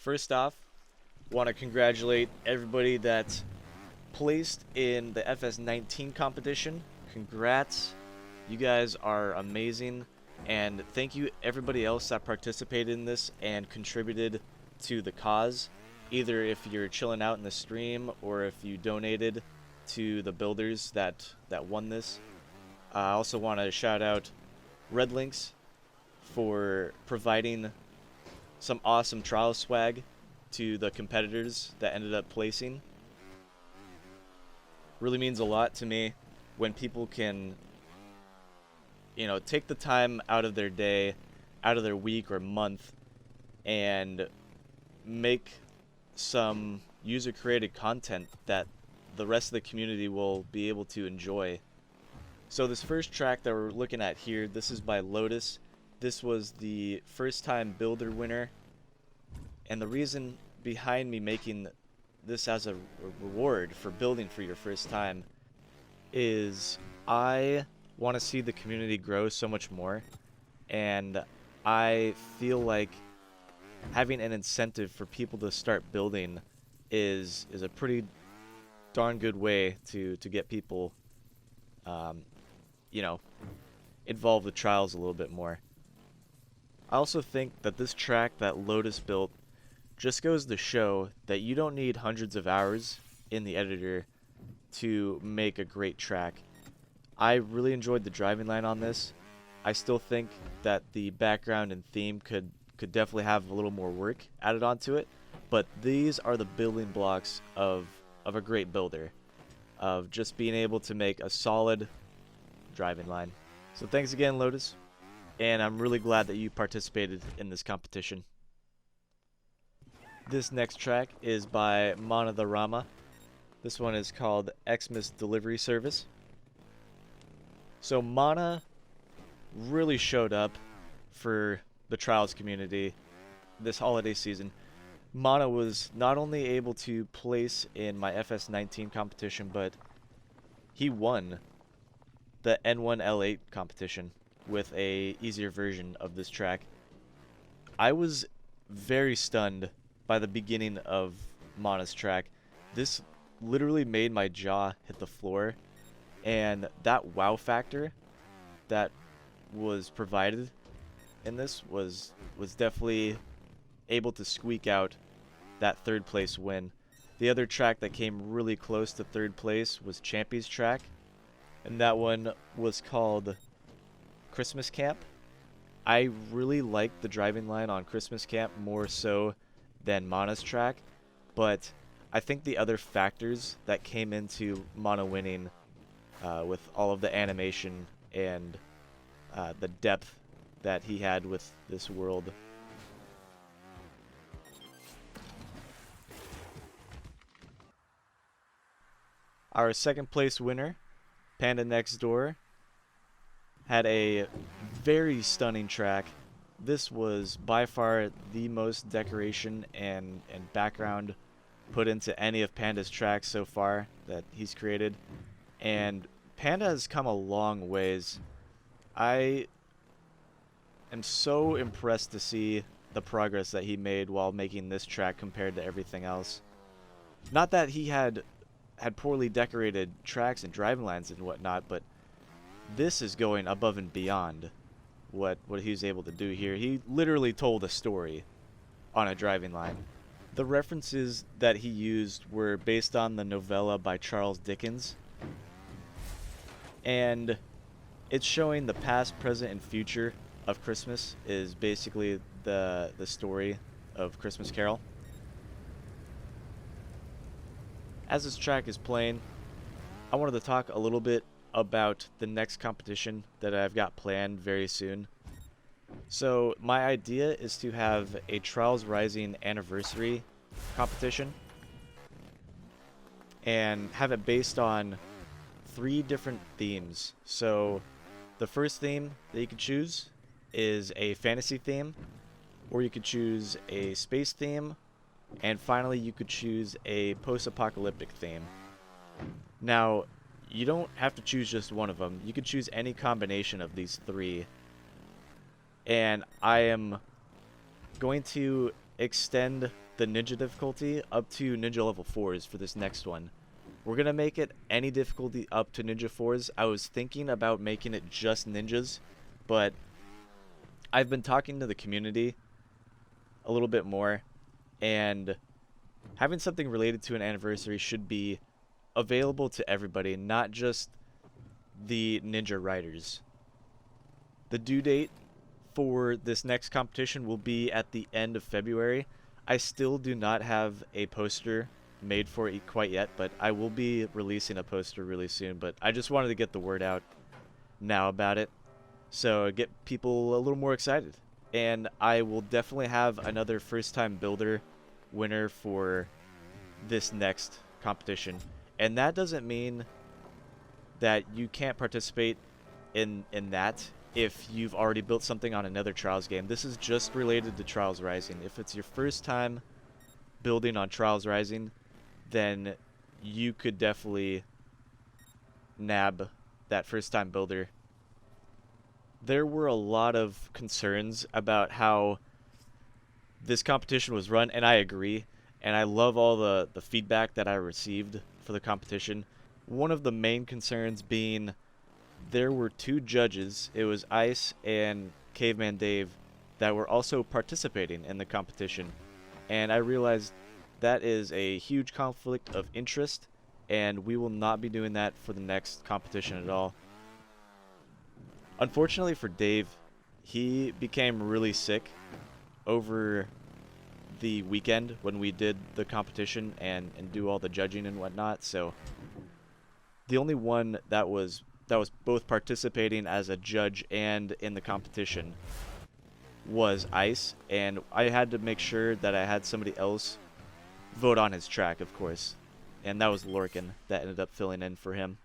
First off, want to congratulate everybody that placed in the FS19 competition. Congrats. You guys are amazing. And thank you everybody else that participated in this and contributed to the cause. Either if you're chilling out in the stream or if you donated to the builders that won this. I also want to shout out Red Links for providing some awesome trial swag to the competitors that ended up placing. Really means a lot to me when people can, take the time out of their day, out of their week or month, and make some user-created content that the rest of the community will be able to enjoy. So this first track that we're looking at here, this is by Lotus. This was the first time builder winner, and the reason behind me making this as a reward for building for your first time is I want to see the community grow so much more, and I feel like having an incentive for people to start building is a pretty darn good way to get people involved with trials a little bit more. I also think that this track that Lotus built just goes to show that you don't need hundreds of hours in the editor to make a great track. I really enjoyed the driving line on this. I still think that the background and theme could definitely have a little more work added onto it, but these are the building blocks of a great builder, of just being able to make a solid driving line. So thanks again, Lotus, and I'm really glad that you participated in this competition. This next track is by Mana the Rama. This one is called Xmas Delivery Service. So Mana really showed up for the Trials community this holiday season. Mana was not only able to place in my FS19 competition, but he won the N1L8 competition with a easier version of this track. I was very stunned by the beginning of Mana's track. This literally made my jaw hit the floor, and that wow factor that was provided in this was definitely able to squeak out that third place win. The other track that came really close to third place was Champy's track, and that one was called Christmas Camp. I really liked the driving line on Christmas Camp more so than Mana's track, but I think the other factors that came into Mana winning with all of the animation and the depth that he had with this world. Our second place winner, Panda Next Door, had a very stunning track. This was by far the most decoration and background put into any of Panda's tracks so far that he's created. And Panda has come a long ways. I am so impressed to see the progress that he made while making this track compared to everything else. Not that he had poorly decorated tracks and driving lines and whatnot, but this is going above and beyond what he was able to do here. He literally told a story on a driving line. The references that he used were based on the novella by Charles Dickens, and it's showing the past, present, and future of Christmas is basically the story of Christmas Carol. As this track is playing, I wanted to talk a little bit about the next competition that I've got planned very soon. So my idea is to have a Trials Rising anniversary competition and have it based on 3 different themes. So the first theme that you could choose is a fantasy theme, or you could choose a space theme, and finally you could choose a post-apocalyptic theme. Now, you don't have to choose just one of them. You could choose any combination of these 3. And I am going to extend the the ninja difficulty up to ninja level 4s for this next one. We're going to make it any difficulty up to ninja 4s. I was thinking about making it just ninjas, but I've been talking to the community a little bit more, and having something related to an anniversary should be available to everybody, not just the ninja riders. The due date for this next competition will be at the end of February. I still do not have a poster made for it quite yet, but I will be releasing a poster really soon. But I just wanted to get the word out now about it, so get people a little more excited. And I will definitely have another first time builder winner for this next competition. And that doesn't mean that you can't participate in that if you've already built something on another Trials game. This is just related to Trials Rising. If it's your first time building on Trials Rising, then you could definitely nab that first time builder. There were a lot of concerns about how this competition was run, and I agree, and I love all the feedback that I received for the competition. One of the main concerns being there were two judges, it was Ice and Caveman Dave, that were also participating in the competition. And I realized that is a huge conflict of interest, and we will not be doing that for the next competition at all. Unfortunately for Dave, he became really sick over the weekend when we did the competition and do all the judging and whatnot, so the only one that was both participating as a judge and in the competition was Ice, and I had to make sure that I had somebody else vote on his track, of course, and that was Lorcan that ended up filling in for him.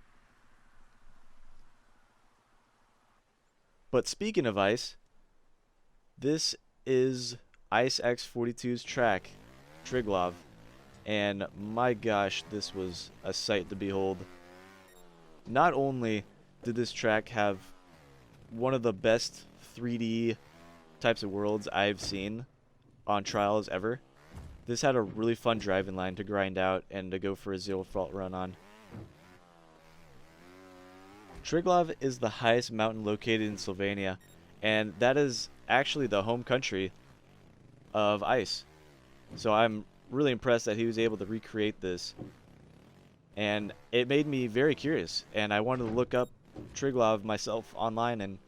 But speaking of Ice, this is Ice X42's track, Triglav, and my gosh, this was a sight to behold. Not only did this track have one of the best 3D types of worlds I've seen on Trials ever, this had a really fun driving line to grind out and to go for a zero fault run on. Triglav is the highest mountain located in Slovenia, and that is actually the home country of Ice. So I'm really impressed that he was able to recreate this. And it made me very curious, and I wanted to look up Triglav myself online, and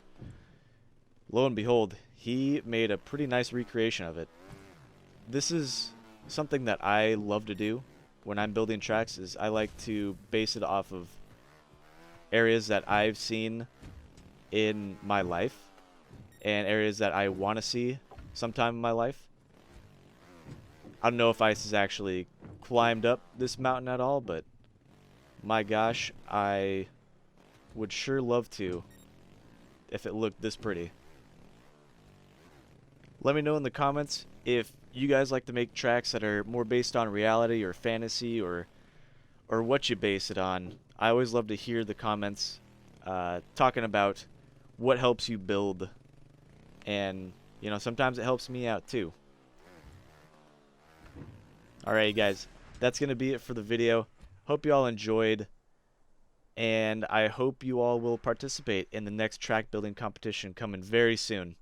lo and behold, he made a pretty nice recreation of it. This is something that I love to do when I'm building tracks, is I like to base it off of areas that I've seen in my life and areas that I want to see sometime in my life. I don't know if Ice has actually climbed up this mountain at all, but my gosh, I would sure love to if it looked this pretty. Let me know in the comments if you guys like to make tracks that are more based on reality or fantasy, or what you base it on. I always love to hear the comments talking about what helps you build, and you know, sometimes it helps me out too. Alright guys, that's gonna be it for the video. Hope you all enjoyed, and I hope you all will participate in the next track building competition coming very soon.